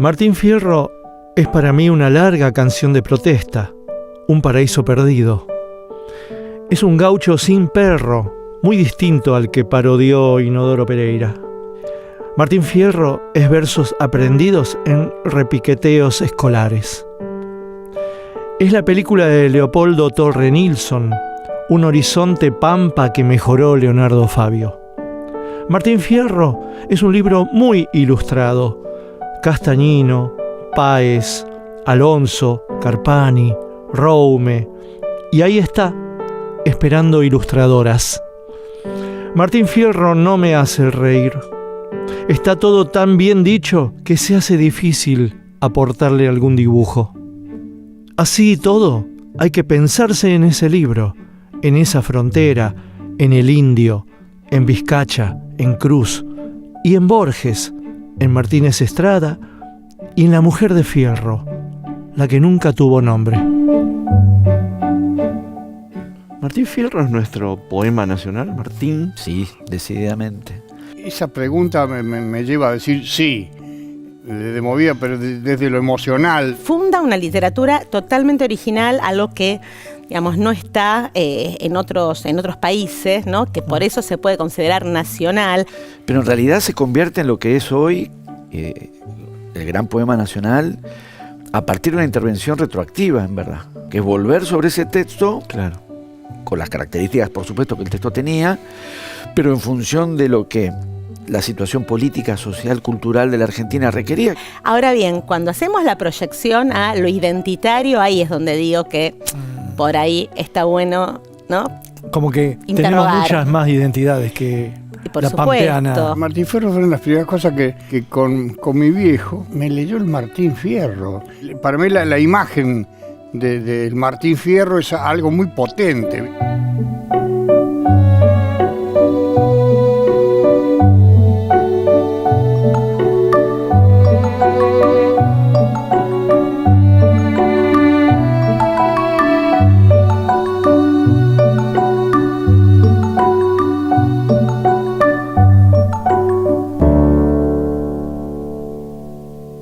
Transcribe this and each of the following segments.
Martín Fierro es para mí una larga canción de protesta, un paraíso perdido. Es un gaucho sin perro, muy distinto al que parodió Inodoro Pereira. Martín Fierro es versos aprendidos en repiqueteos escolares. Es la película de Leopoldo Torre Nilsson, un horizonte pampa que mejoró Leonardo Fabio. Martín Fierro es un libro muy ilustrado. Castañino, Páez, Alonso, Carpani, Roume, y ahí está, esperando ilustradoras. Martín Fierro no me hace reír. Está todo tan bien dicho que se hace difícil aportarle algún dibujo. Así y todo, hay que pensarse en ese libro, en esa frontera, en el Indio, en Vizcacha, en Cruz, y en Borges, en Martínez Estrada, y en La mujer de Fierro, la que nunca tuvo nombre. ¿Martín Fierro es nuestro poema nacional, Martín? Sí, decididamente. Esa pregunta me lleva a decir sí, de movida, pero desde lo emocional. Funda una literatura totalmente original, algo que, digamos, no está en otros países, ¿no? Que por eso se puede considerar nacional. Pero en realidad se convierte en lo que es hoy el gran poema nacional a partir de una intervención retroactiva, en verdad, que es volver sobre ese texto, Claro. con las características, por supuesto, que el texto tenía, pero en función de lo que la situación política, social, cultural de la Argentina requería. Ahora bien, cuando hacemos la proyección a lo identitario, ahí es donde digo que por ahí está bueno, ¿no? Como que Interrogar. tenemos muchas más identidades que Y por la supuesto. pampeana. Martín Fierro fue una de las primeras cosas que con mi viejo me leyó el Martín Fierro. Para mí la imagen del Martín Fierro es algo muy potente.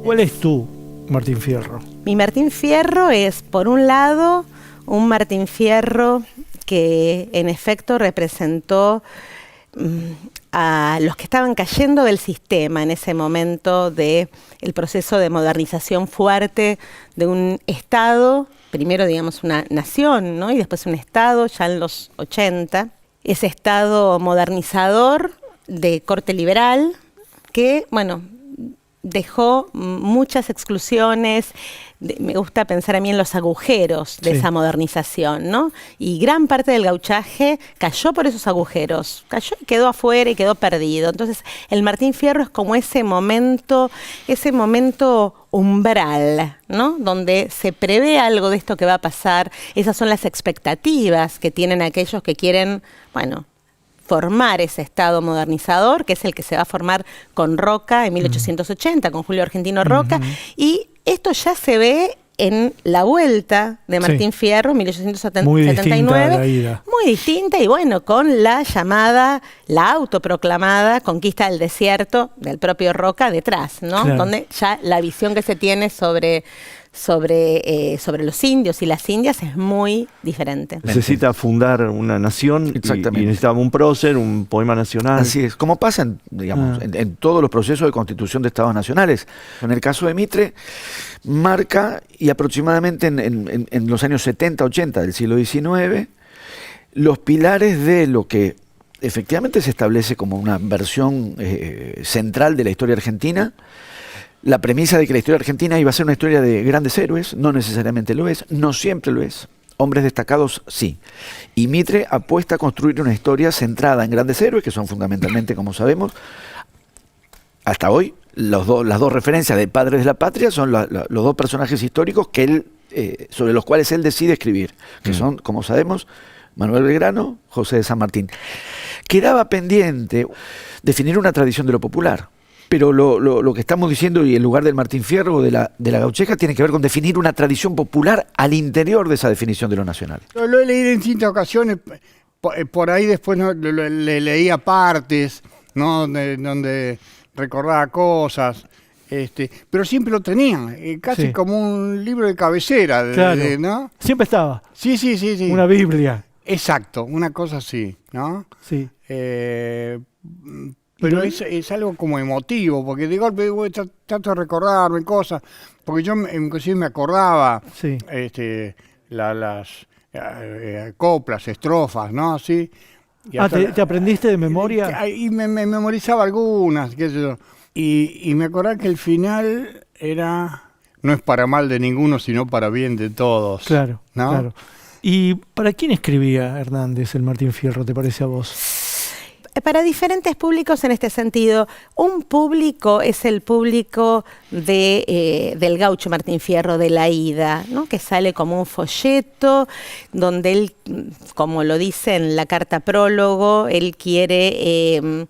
¿Cuál es tú, Martín Fierro? Mi Martín Fierro es, por un lado, un Martín Fierro que en efecto representó a los que estaban cayendo del sistema en ese momento del proceso de modernización fuerte de un Estado, primero digamos una nación, ¿no? Y después un Estado ya en los 80, ese Estado modernizador de corte liberal que, bueno, dejó muchas exclusiones. Me gusta pensar a mí en los agujeros de esa modernización, ¿no? Y gran parte del gauchaje cayó por esos agujeros, cayó y quedó afuera y quedó perdido. Entonces, el Martín Fierro es como ese momento umbral, ¿no? Donde se prevé algo de esto que va a pasar. Esas son las expectativas que tienen aquellos que quieren, bueno, formar ese Estado modernizador, que es el que se va a formar con Roca en 1880, con Julio Argentino Roca, y esto ya se ve en la vuelta de Martín Fierro en 1879. Muy distinta a la ida. Muy distinta, y bueno, con la llamada, la autoproclamada conquista del desierto del propio Roca detrás, ¿no? Claro. Donde ya la visión que se tiene sobre los indios y las indias es muy diferente. Necesita fundar una nación Exactamente. y necesitaba un prócer, un poema nacional. Así es, como pasa en todos los procesos de constitución de estados nacionales. En el caso de Mitre, marca, y aproximadamente en los años 70, 80 del siglo XIX, los pilares de lo que efectivamente se establece como una versión central de la historia argentina. La premisa de que la historia argentina iba a ser una historia de grandes héroes, no necesariamente lo es, no siempre lo es. Hombres destacados, sí. Y Mitre apuesta a construir una historia centrada en grandes héroes, que son fundamentalmente, como sabemos, hasta hoy, las dos referencias de Padres de la Patria son los dos personajes históricos que él, sobre los cuales él decide escribir, que son, como sabemos, Manuel Belgrano, José de San Martín. Quedaba pendiente definir una tradición de lo popular. Pero lo que estamos diciendo, y el lugar del Martín Fierro, de la gaucheja, tiene que ver con definir una tradición popular al interior de esa definición de lo nacional. Lo he leído en distintas ocasiones, por ahí después le leía partes, ¿no? Donde recordaba cosas. Pero siempre lo tenían, casi Sí. como un libro de cabecera, Claro. ¿no? Siempre estaba. Sí. Una Biblia. Exacto, una cosa así, ¿no? Sí. Pero es algo como emotivo, porque de golpe trato de recordarme cosas, porque yo inclusive me acordaba Sí. las coplas, estrofas, ¿no? Así. Y ¿Te aprendiste de memoria? Y me memorizaba algunas, qué sé yo. Y me acordaba que el final era: no es para mal de ninguno, sino para bien de todos. Claro, ¿no? claro. ¿Y para quién escribía Hernández el Martín Fierro, te parece a vos? Para diferentes públicos en este sentido. Un público es el público del gaucho Martín Fierro, de La Ida, ¿no? Que sale como un folleto donde él, como lo dice en la carta prólogo, él quiere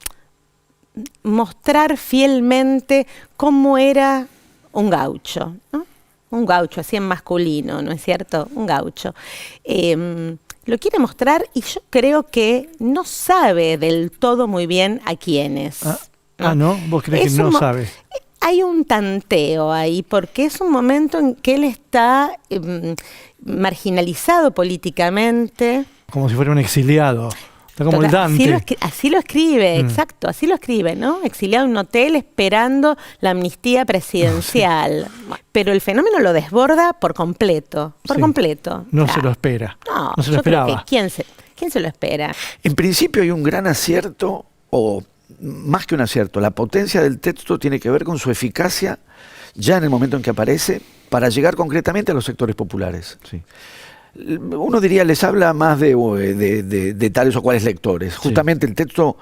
mostrar fielmente cómo era un gaucho, ¿no? Un gaucho, así en masculino, ¿no es cierto? Un gaucho. Lo quiere mostrar y yo creo que no sabe del todo muy bien a quiénes. ¿No? ¿Vos crees que no sabe? Hay un tanteo ahí, porque es un momento en que él está marginalizado políticamente. Como si fuera un exiliado. Está como el Dante. Así lo escribe, exacto, así lo escribe, ¿no? Exiliado en un hotel esperando la amnistía presidencial. Sí. Pero el fenómeno lo desborda por completo, completo. No se lo espera. No se lo esperaba. Creo que ¿quién se lo espera? En principio hay un gran acierto, o más que un acierto, la potencia del texto tiene que ver con su eficacia ya en el momento en que aparece para llegar concretamente a los sectores populares. Sí. Uno diría, les habla más de tales o cuales lectores. Justamente el texto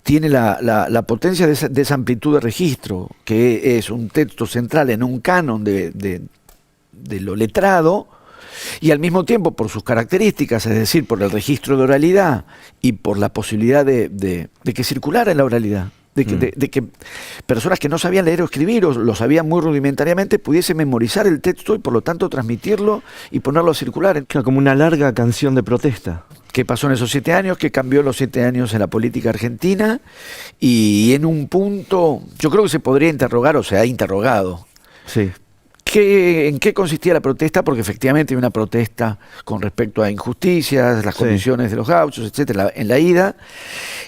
tiene la potencia de esa amplitud de registro, que es un texto central en un canon de lo letrado, y al mismo tiempo, por sus características, es decir, por el registro de oralidad y por la posibilidad de que circulara en la oralidad, de que personas que no sabían leer o escribir, o lo sabían muy rudimentariamente, pudiesen memorizar el texto y por lo tanto transmitirlo y ponerlo a circular. Claro, como una larga canción de protesta. ¿Qué pasó en esos 7 años? ¿Qué cambió los 7 años en la política argentina? Y en un punto, yo creo que se podría interrogar, o se ha interrogado, Sí. ¿en qué consistía la protesta? Porque efectivamente hay una protesta con respecto a injusticias, las condiciones de los gauchos, etcétera, en La Ida,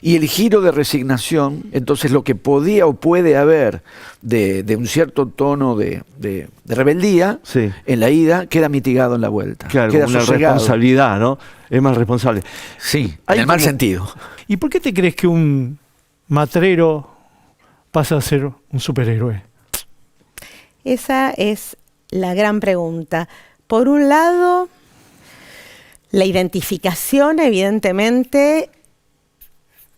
y el giro de resignación. Entonces, lo que podía o puede haber de un cierto tono de rebeldía en La Ida queda mitigado en la vuelta. Claro, queda una sosegado. responsabilidad, ¿no? Es más responsable. Sí, en el mal sentido. ¿Y por qué te crees que un matrero pasa a ser un superhéroe? Esa es la gran pregunta. Por un lado, la identificación, evidentemente,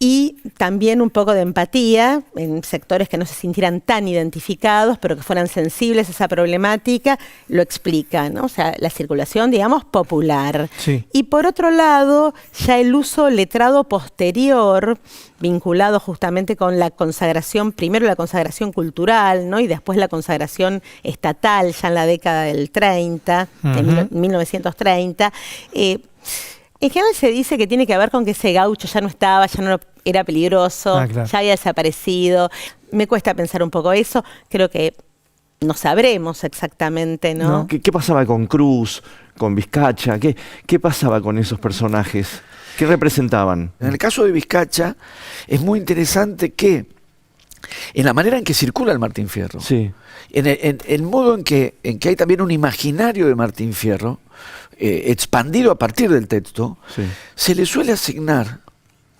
y también un poco de empatía en sectores que no se sintieran tan identificados, pero que fueran sensibles a esa problemática, lo explican, ¿no? O sea, la circulación, digamos, popular. Sí. Y por otro lado, ya el uso letrado posterior, vinculado justamente con la consagración, primero la consagración cultural, ¿no? Y después la consagración estatal, ya en la década del 30, de 1930, en general se dice que tiene que ver con que ese gaucho ya no estaba, ya no era peligroso, claro. ya había desaparecido. Me cuesta pensar un poco eso. Creo que no sabremos exactamente, ¿no? ¿Qué pasaba con Cruz, con Vizcacha? ¿Qué pasaba con esos personajes? ¿Qué representaban? En el caso de Vizcacha, es muy interesante que en la manera en que circula el Martín Fierro, en el modo en que hay también un imaginario de Martín Fierro, expandido a partir del texto, se le suele asignar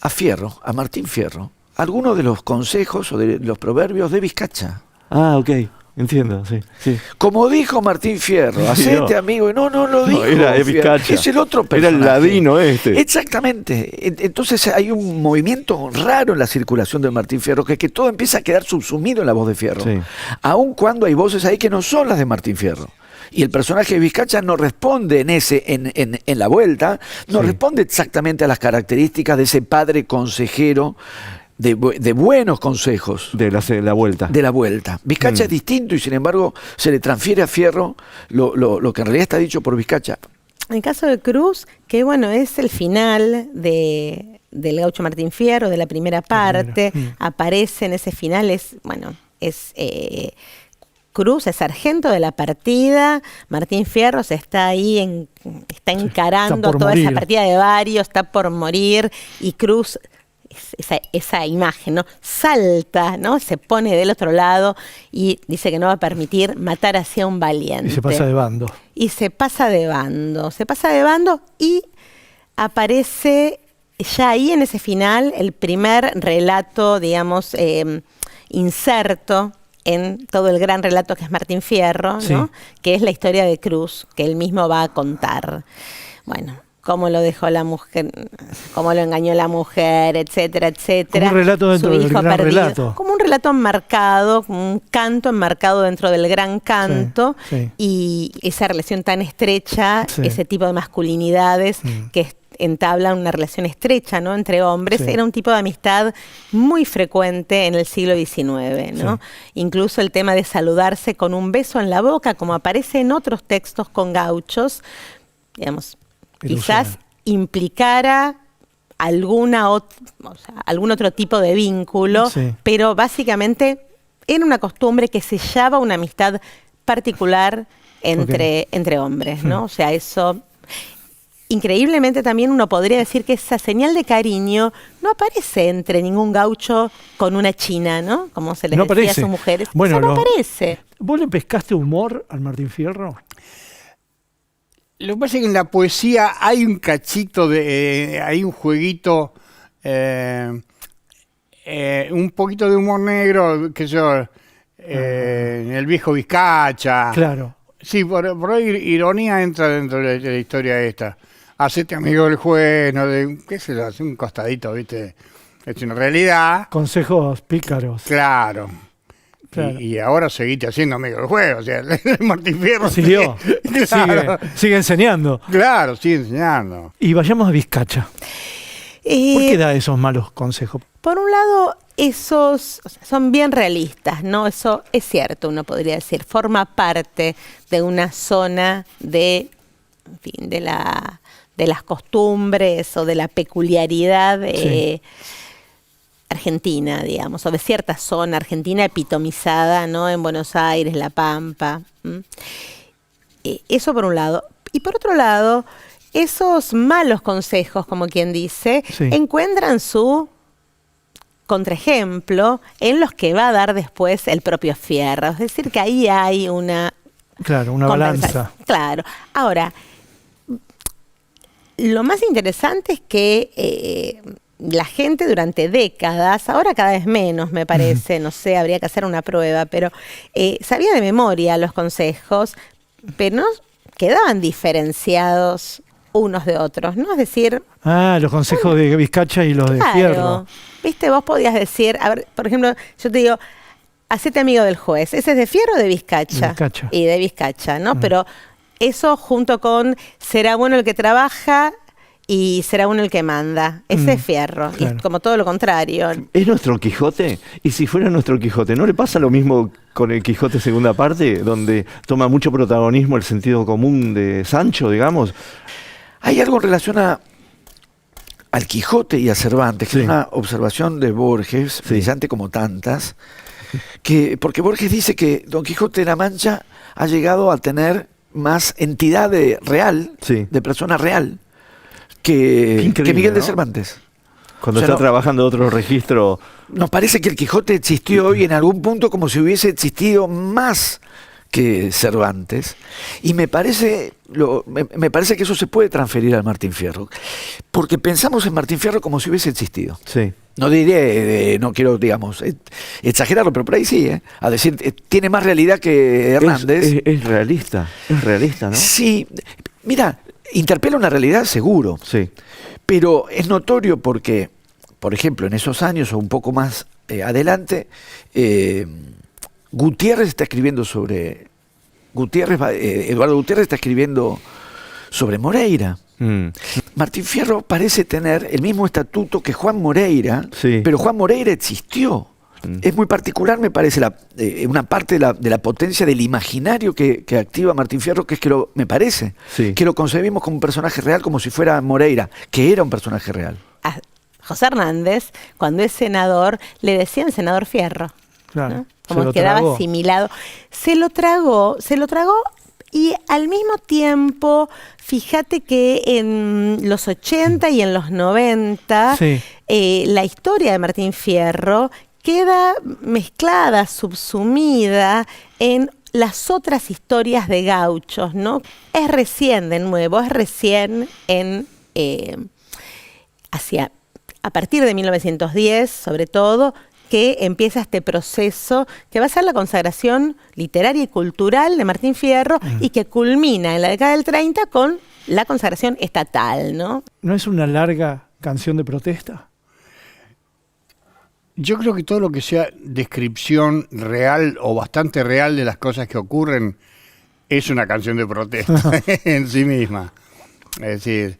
a Martín Fierro, algunos de los consejos o de los proverbios de Vizcacha. Ah, ok, entiendo, sí. Como dijo Martín Fierro, hacete amigo, no lo dijo. Era Vizcacha. Es el otro personaje. Era el ladino este. Exactamente. Entonces hay un movimiento raro en la circulación de Martín Fierro, que todo empieza a quedar subsumido en la voz de Fierro. Aun cuando hay voces ahí que no son las de Martín Fierro. Y el personaje de Vizcacha no responde en la vuelta, no responde exactamente a las características de ese padre consejero de buenos consejos. De la vuelta. De la vuelta. Vizcacha es distinto y sin embargo se le transfiere a Fierro lo que en realidad está dicho por Vizcacha. En el caso de Cruz, que bueno, es el final del gaucho Martín Fierro, de la primera parte, aparece en ese final, Cruz es sargento de la partida, Martín Fierros está ahí, está encarando está por toda morir. esa partida de varios, está por morir, y Cruz, esa imagen, ¿no? Salta, ¿no? Se pone del otro lado y dice que no va a permitir matar así a un valiente. Y se pasa de bando. Y se pasa de bando y aparece ya ahí en ese final el primer relato, digamos, inserto en todo el gran relato que es Martín Fierro, ¿no? Sí. Que es la historia de Cruz, que él mismo va a contar. Bueno, cómo lo dejó la mujer, cómo lo engañó la mujer, etcétera, etcétera. Como un relato dentro Su del hijo gran perdido. relato. Como un relato enmarcado, como un canto enmarcado dentro del gran canto, sí. y esa relación tan estrecha, Sí. ese tipo de masculinidades que entablan una relación estrecha, ¿no? Entre hombres, Sí. era un tipo de amistad muy frecuente en el siglo XIX, ¿no? Sí. Incluso el tema de saludarse con un beso en la boca, como aparece en otros textos con gauchos, digamos, quizás Ilusión. implicara algún otro tipo de vínculo, Sí. pero básicamente era una costumbre que sellaba una amistad particular entre hombres, ¿no? O sea, eso... Increíblemente también uno podría decir que esa señal de cariño no aparece entre ningún gaucho con una china, ¿no? Como se les No decía aparece. a sus mujeres. Bueno, Eso no lo- aparece. ¿Vos le pescaste humor al Martín Fierro? Lo que pasa es que en la poesía hay un cachito hay un jueguito, un poquito de humor negro, que yo, en el viejo Vizcacha. Claro. Sí, por ahí ironía entra dentro de la historia esta. Hacete amigo del juez, no de, qué sé yo, hace un costadito, ¿viste? Es una realidad, Consejos pícaros. claro. Claro. Y ahora seguiste haciendo amigo del juez, o sea, Martín Fierro Siguió. Claro. Sigue enseñando. Claro, sigue enseñando. Y vayamos a Vizcacha. ¿Por Eh, qué da esos malos consejos? Por un lado, esos son bien realistas, ¿no? Eso es cierto, uno podría decir, forma parte de una zona de, en fin, de las costumbres o de la peculiaridad Sí. argentina, digamos, o de cierta zona argentina epitomizada, ¿no? En Buenos Aires, La Pampa. Eso por un lado. Y por otro lado, esos malos consejos, como quien dice, Sí. encuentran su contraejemplo en los que va a dar después el propio Fierro. Es decir, que ahí hay una Claro, una compensación. balanza. Claro. Ahora, lo más interesante es que la gente durante décadas, ahora cada vez menos me parece, no sé, habría que hacer una prueba, pero sabía de memoria los consejos, pero no quedaban diferenciados unos de otros, ¿no? Es decir, Ah, los consejos de Vizcacha y los de Fierro. claro, viste, vos podías decir, a ver, por ejemplo, yo te digo, hacete amigo del juez. ¿Ese es de Fierro o de Vizcacha? De Vizcacha. Y de Vizcacha, ¿no? Pero eso junto con será bueno el que trabaja y será bueno el que manda. Ese es Fierro. Y claro. es como todo lo contrario. ¿Es nuestro Quijote? Y si fuera nuestro Quijote, ¿no le pasa lo mismo con el Quijote segunda parte, donde toma mucho protagonismo el sentido común de Sancho, digamos? Hay algo en relación al Quijote y a Cervantes, que Sí. es una observación de Borges, brillante como tantas, porque Borges dice que Don Quijote de la Mancha ha llegado a tener más entidad real, Sí. de persona real, Qué increíble, que Miguel de ¿no? Cervantes. Cuando O sea, está no- trabajando otro registro. Nos parece que el Quijote existió hoy en algún punto como si hubiese existido más que Cervantes, y me parece que eso se puede transferir al Martín Fierro, porque pensamos en Martín Fierro como si hubiese existido. Sí. No diré, no quiero, digamos, exagerarlo, pero por ahí sí, a decir, tiene más realidad que Hernández. Es realista, ¿no? Sí, mira, interpela una realidad seguro, Sí. pero es notorio porque, por ejemplo, en esos años o un poco más adelante, Gutiérrez está escribiendo sobre... Eduardo Gutiérrez está escribiendo sobre Moreira. Mm. Martín Fierro parece tener el mismo estatuto que Juan Moreira, Sí. pero Juan Moreira existió. Es muy particular, me parece, una parte de la potencia del imaginario que activa Martín Fierro, que es que me parece, Sí. que lo concebimos como un personaje real, como si fuera Moreira, que era un personaje real. A José Hernández, cuando es senador, le decían senador Fierro. Claro. ¿no? como Se lo quedaba tragó. asimilado. Se lo tragó y al mismo tiempo, fíjate que en los 80 y en los 90, Sí. la historia de Martín Fierro queda mezclada, subsumida en las otras historias de gauchos, ¿no? Es recién, de nuevo, es recién a partir de 1910, sobre todo, que empieza este proceso que va a ser la consagración literaria y cultural de Martín Fierro y que culmina en la década del 30 con la consagración estatal, ¿no? ¿No es una larga canción de protesta? Yo creo que todo lo que sea descripción real o bastante real de las cosas que ocurren es una canción de protesta en sí misma. Es decir,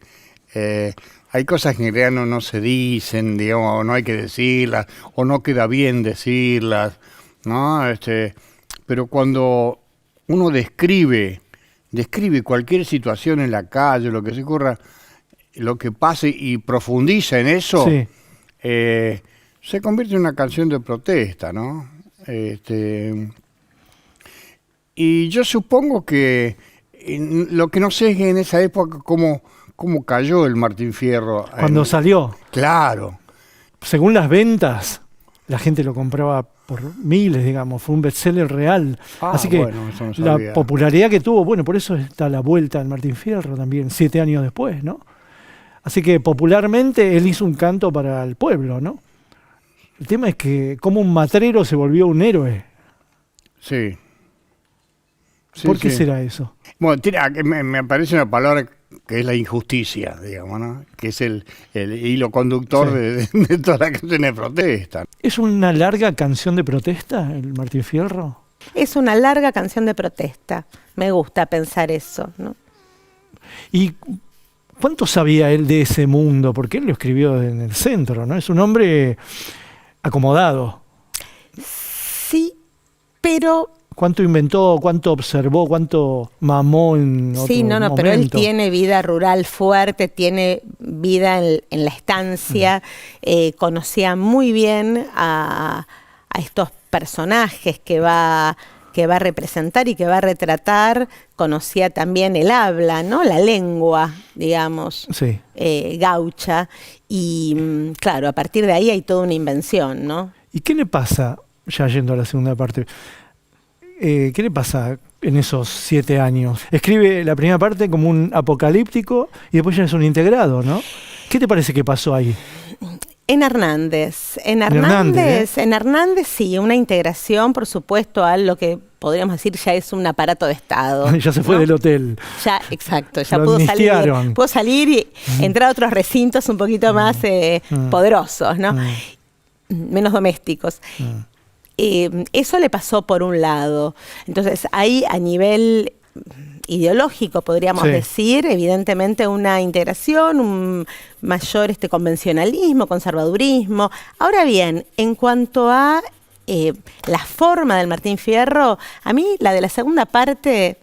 hay cosas que en realidad no se dicen, digamos, o no hay que decirlas, o no queda bien decirlas, ¿no? Pero cuando uno describe cualquier situación en la calle, lo que se ocurra, lo que pase y profundiza en eso, Sí. Se convierte en una canción de protesta, ¿no? Y yo supongo que lo que no sé es que en esa época cómo cayó el Martín Fierro. Cuando salió, Claro. según las ventas, la gente lo compraba por miles, digamos, fue un bestseller real. Ah, Así que bueno, eso no la sabía. popularidad que tuvo, bueno, por eso está la vuelta del Martín Fierro también, 7 años después, ¿no? Así que popularmente él hizo un canto para el pueblo, ¿no? El tema es que como un matrero se volvió un héroe. Sí. Sí, ¿Por qué sí. será eso? Bueno, me parece una palabra que es la injusticia, digamos, ¿no? Que es el hilo conductor Sí. de toda la canción de protesta. ¿Es una larga canción de protesta el Martín Fierro? Es una larga canción de protesta. Me gusta pensar eso, ¿no? ¿Y cuánto sabía él de ese mundo? Porque él lo escribió en el centro, ¿no? Es un hombre acomodado. Sí, pero ¿Cuánto inventó, cuánto observó, cuánto mamó en otro sí, no, pero él momento? tiene vida rural fuerte, tiene vida en la estancia, conocía muy bien a estos personajes que va a representar y que va a retratar, conocía también el habla, ¿no? La lengua, digamos, Sí. gaucha, y claro, a partir de ahí hay toda una invención, ¿no? ¿Y qué le pasa, ya yendo a la segunda parte, qué le pasa en esos 7 años? Escribe la primera parte como un apocalíptico y después ya es un integrado, ¿no? ¿Qué te parece que pasó ahí? En Hernández sí, una integración, por supuesto, a lo que podríamos decir ya es un aparato de Estado. Ya se fue, ¿no? del hotel. Ya, exacto, ya Lo pudo amnistiaron. salir y entrar a otros recintos un poquito más poderosos, ¿no? Menos domésticos. Eso le pasó por un lado. Entonces, ahí a nivel ideológico, podríamos Sí. decir, evidentemente una integración, un mayor convencionalismo, conservadurismo. Ahora bien, en cuanto a la forma del Martín Fierro, a mí la de la segunda parte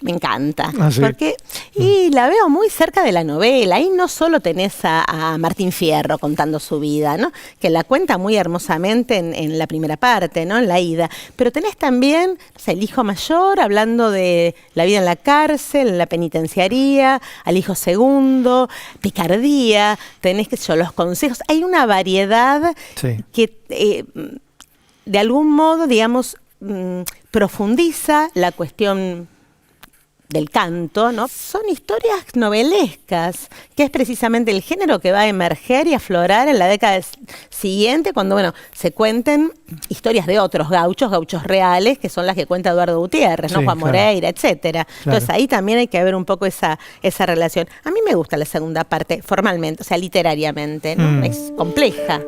me encanta, Ah, ¿sí? porque y la veo muy cerca de la novela. Ahí no solo tenés a Martín Fierro contando su vida, ¿no? Que la cuenta muy hermosamente en la primera parte, ¿no? En la ida, pero tenés también, no sé, el hijo mayor hablando de la vida en la cárcel, en la penitenciaría, al hijo segundo, picardía, tenés los consejos. Hay una variedad Sí. que de algún modo, digamos, profundiza la cuestión del canto, ¿no? Son historias novelescas, que es precisamente el género que va a emerger y aflorar en la década siguiente, cuando, bueno, se cuenten historias de otros gauchos reales, que son las que cuenta Eduardo Gutiérrez, ¿no? Sí, Juan claro. Moreira, etcétera. Claro. Entonces ahí también hay que ver un poco esa relación. A mí me gusta la segunda parte, formalmente, o sea, literariamente, ¿no? Es compleja.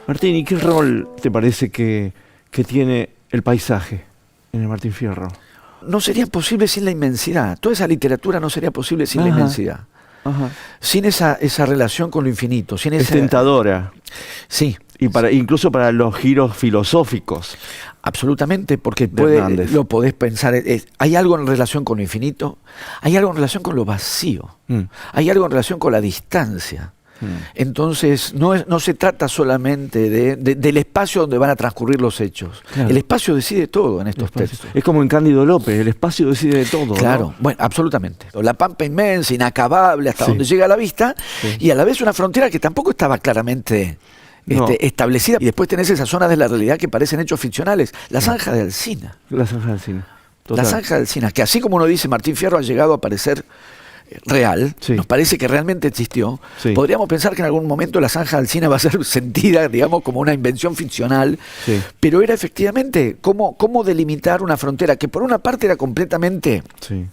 Martín, ¿y qué rol te parece que tiene el paisaje en el Martín Fierro? No sería posible sin la inmensidad. Toda esa literatura no sería posible sin la Ajá. inmensidad. Ajá. Sin esa relación con lo infinito. Sin Es esa... tentadora. Sí. Y incluso para los giros filosóficos. Absolutamente, porque Hernández. lo podés pensar, hay algo en relación con lo infinito, hay algo en relación con lo vacío, hay algo en relación con la distancia. Entonces, no se trata solamente del espacio donde van a transcurrir los hechos. Claro. El espacio decide todo en estos textos. Es como en Cándido López, el espacio decide de todo. Claro, ¿no? bueno, absolutamente. La pampa inmensa, inacabable, hasta Sí. donde llega la vista, Sí. y a la vez una frontera que tampoco estaba claramente No. establecida. Y después tenés esas zonas de la realidad que parecen hechos ficcionales. La zanja de Alsina. La zanja del cine. La Total. zanja de Alsina, que así como uno dice, Martín Fierro ha llegado a parecer real, Sí. nos parece que realmente existió. Sí. Podríamos pensar que en algún momento la zanja de Alsina va a ser sentida, digamos, como una invención ficcional, Sí. pero era efectivamente cómo delimitar una frontera que por una parte era completamente Sí.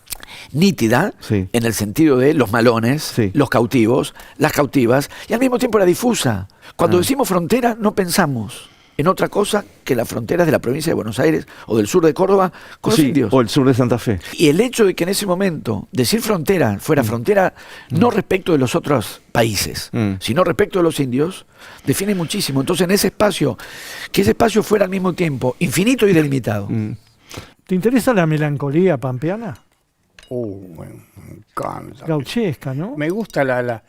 nítida, Sí. en el sentido de los malones, Sí. los cautivos, las cautivas, y al mismo tiempo era difusa. Cuando decimos frontera, no pensamos en otra cosa que las fronteras de la provincia de Buenos Aires o del sur de Córdoba con Sí, los indios. o el sur de Santa Fe. Y el hecho de que en ese momento decir frontera fuera frontera no respecto de los otros países, sino respecto de los indios, define muchísimo. Entonces en ese espacio, que ese espacio fuera al mismo tiempo infinito y delimitado. ¿Te interesa la melancolía pampeana? Me encanta. Gauchesca, ¿no? Me gusta la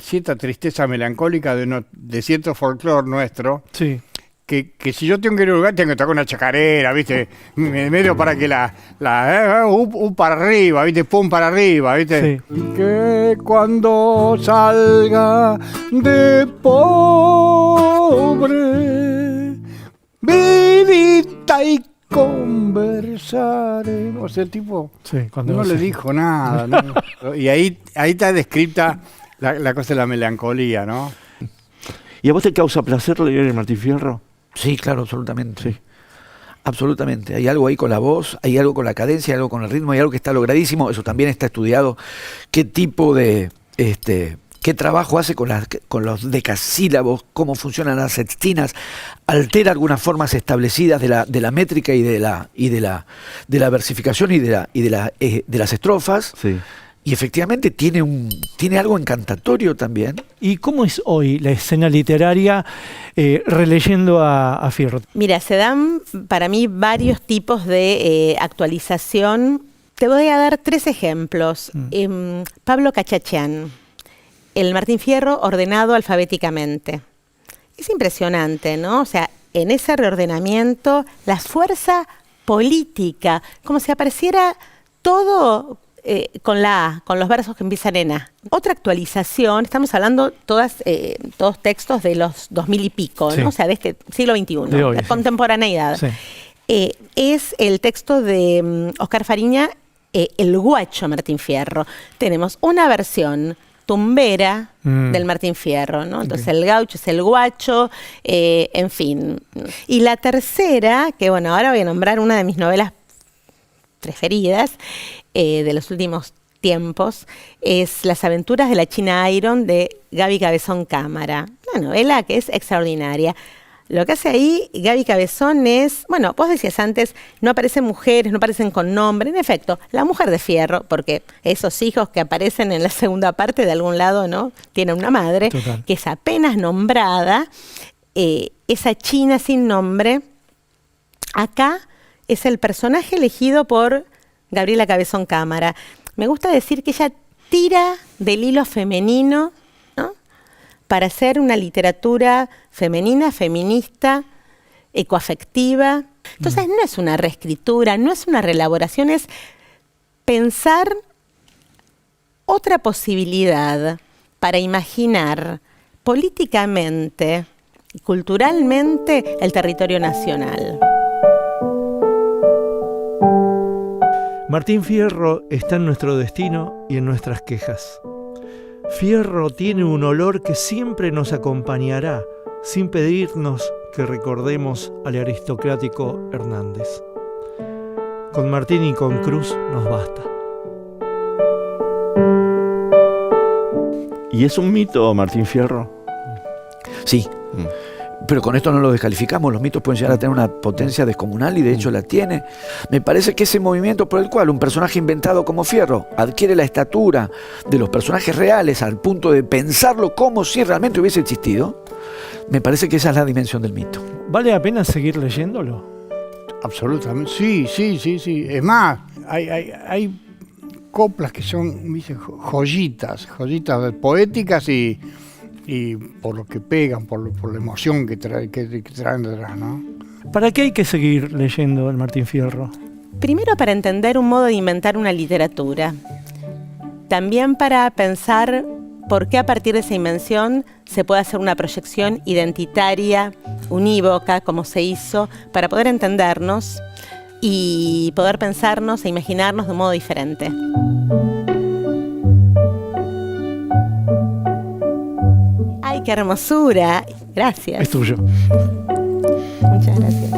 cierta tristeza melancólica de cierto folclore nuestro, Sí. que si yo tengo que ir a un lugar, tengo que tocar una chacarera, ¿viste? Medio para que para arriba, ¿viste? Pum para arriba, ¿viste? Sí. Que cuando salga de pobre, vidita y conversaré. O sea, el tipo Sí, cuando no le dijo nada, ¿no? Y ahí está descrita la cosa de la melancolía, ¿no? ¿Y a vos te causa placer leer el Martín Fierro? Sí, claro, absolutamente. Sí. Absolutamente. Hay algo ahí con la voz, hay algo con la cadencia, hay algo con el ritmo, hay algo que está logradísimo. Eso también está estudiado. ¿Qué tipo de qué trabajo hace con los decasílabos? ¿Cómo funcionan las sextinas? Altera algunas formas establecidas de la métrica y de la versificación y de las estrofas. Sí. Y efectivamente tiene algo encantatorio también. ¿Y cómo es hoy la escena literaria releyendo a Fierro? Mira, se dan para mí varios tipos de actualización. Te voy a dar 3 ejemplos. Pablo Cachachán, el Martín Fierro ordenado alfabéticamente. Es impresionante, ¿no? O sea, en ese reordenamiento, la fuerza política, como si apareciera todo con la A, con los versos que empiezan en A. Otra actualización, estamos hablando todos textos de los 2000 y pico, Sí. ¿no? O sea, de este siglo XXI, De hoy, la sí. contemporaneidad. Sí. Es el texto de Oscar Fariña, El Guacho Martín Fierro. Tenemos una versión tumbera del Martín Fierro, ¿no? Entonces el gaucho es el guacho, en fin. Y la tercera, que bueno, ahora voy a nombrar una de mis novelas preferidas de los últimos tiempos, es Las aventuras de la China Iron de Gaby Cabezón Cámara. Una novela que es extraordinaria. Lo que hace ahí Gaby Cabezón es, bueno, vos decías antes, no aparecen mujeres, no aparecen con nombre. En efecto, la mujer de Fierro, porque esos hijos que aparecen en la segunda parte de algún lado, ¿no? Tienen una madre Total. que es apenas nombrada. Esa China sin nombre, acá es el personaje elegido por Gabriela Cabezón Cámara. Me gusta decir que ella tira del hilo femenino, ¿no? Para hacer una literatura femenina, feminista, ecoafectiva. Entonces no es una reescritura, no es una reelaboración, es pensar otra posibilidad para imaginar políticamente y culturalmente el territorio nacional. Martín Fierro está en nuestro destino y en nuestras quejas. Fierro tiene un olor que siempre nos acompañará, sin pedirnos que recordemos al aristocrático Hernández. Con Martín y con Cruz nos basta. ¿Y es un mito, Martín Fierro? Sí. Pero con esto no lo descalificamos, los mitos pueden llegar a tener una potencia descomunal y de hecho la tiene. Me parece que ese movimiento por el cual un personaje inventado como Fierro adquiere la estatura de los personajes reales al punto de pensarlo como si realmente hubiese existido, Me parece que esa es la dimensión del mito. ¿Vale la pena seguir leyéndolo? Absolutamente, sí. Es más, hay coplas que son, ¿viste? joyitas poéticas y por lo que pegan, por la emoción que traen detrás, ¿no? ¿Para qué hay que seguir leyendo el Martín Fierro? Primero, para entender un modo de inventar una literatura. También para pensar por qué a partir de esa invención se puede hacer una proyección identitaria, unívoca, como se hizo, para poder entendernos y poder pensarnos e imaginarnos de un modo diferente. ¡Ay, qué hermosura! Gracias. Es tuyo. Muchas gracias.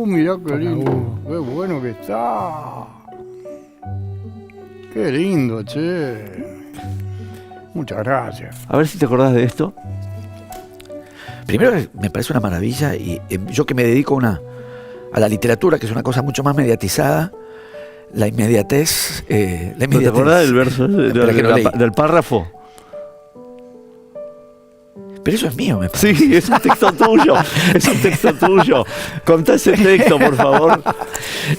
Mirá qué lindo, qué bueno que está. Qué lindo, che. Muchas gracias. A ver si te acordás de esto. Primero, me parece una maravilla, y yo que me dedico a la literatura, que es una cosa mucho más mediatizada, la inmediatez. ¿No te acordás del verso, del párrafo? Pero eso es mío, me parece. Sí, es un texto tuyo. Es un texto tuyo. Contá ese texto, por favor.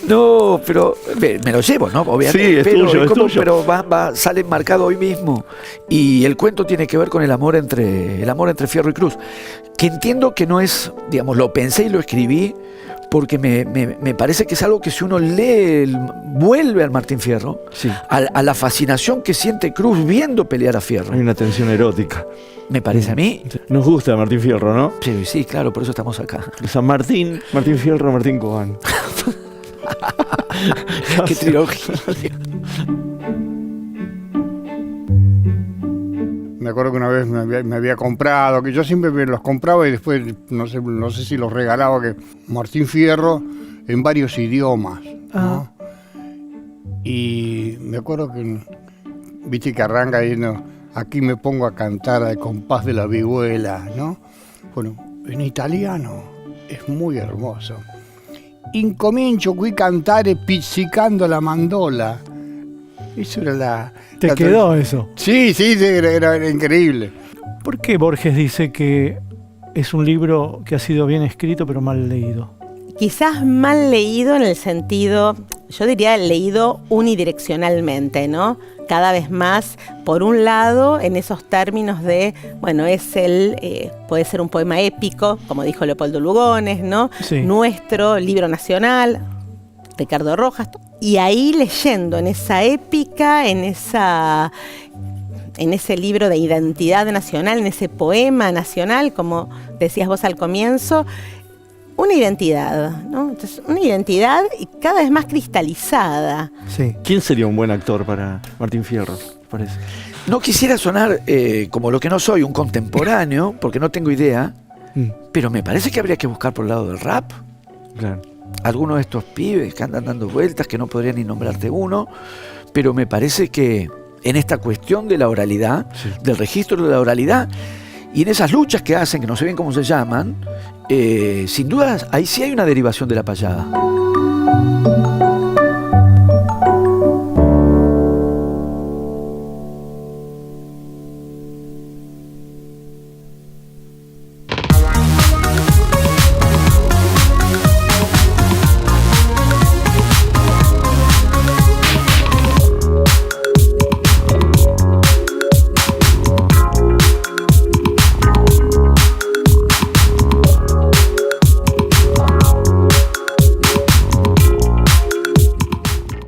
No, pero me lo llevo, ¿no? Obviamente. Sí, es tuyo. Pero sale marcado hoy mismo. Y el cuento tiene que ver con el amor entre Fierro y Cruz. Que entiendo que no es, digamos, lo pensé y lo escribí porque me parece que es algo que si uno lee, vuelve al Martín Fierro, Sí. a la fascinación que siente Cruz viendo pelear a Fierro. Hay una tensión erótica. Me parece a mí. Nos gusta Martín Fierro, ¿no? Sí, claro, por eso estamos acá. San Martín, Martín Fierro, Martín Cobán. Qué trilogía. Me acuerdo que una vez me había comprado, que yo siempre me los compraba y después no sé si los regalaba, que Martín Fierro en varios idiomas, ¿no? Y me acuerdo que, viste que arranca ahí, ¿no? Aquí me pongo a cantar al compás de la vihuela, ¿no? Bueno, en italiano es muy hermoso. Incomincio qui cantare pizzicando la mandola. Eso era ¿Te quedó eso? Sí, era increíble. ¿Por qué Borges dice que es un libro que ha sido bien escrito pero mal leído? Quizás mal leído en el sentido, yo diría leído unidireccionalmente, ¿no? Cada vez más, por un lado, en esos términos de, bueno, puede ser un poema épico, como dijo Leopoldo Lugones, ¿no? Sí. Nuestro libro nacional, Ricardo Rojas, y ahí leyendo en esa épica, en ese libro de identidad nacional, en ese poema nacional, como decías vos al comienzo, una identidad, ¿no? Entonces, una identidad cada vez más cristalizada. Sí. ¿Quién sería un buen actor para Martín Fierro, parece? No quisiera sonar como lo que no soy, un contemporáneo, porque no tengo idea, pero me parece que habría que buscar por el lado del rap. Claro. Algunos de estos pibes que andan dando vueltas, que no podría ni nombrarte uno, pero me parece que en esta cuestión de la oralidad, Sí. del registro de la oralidad, y en esas luchas que hacen, que no sé bien cómo se llaman, sin duda ahí sí hay una derivación de la payada.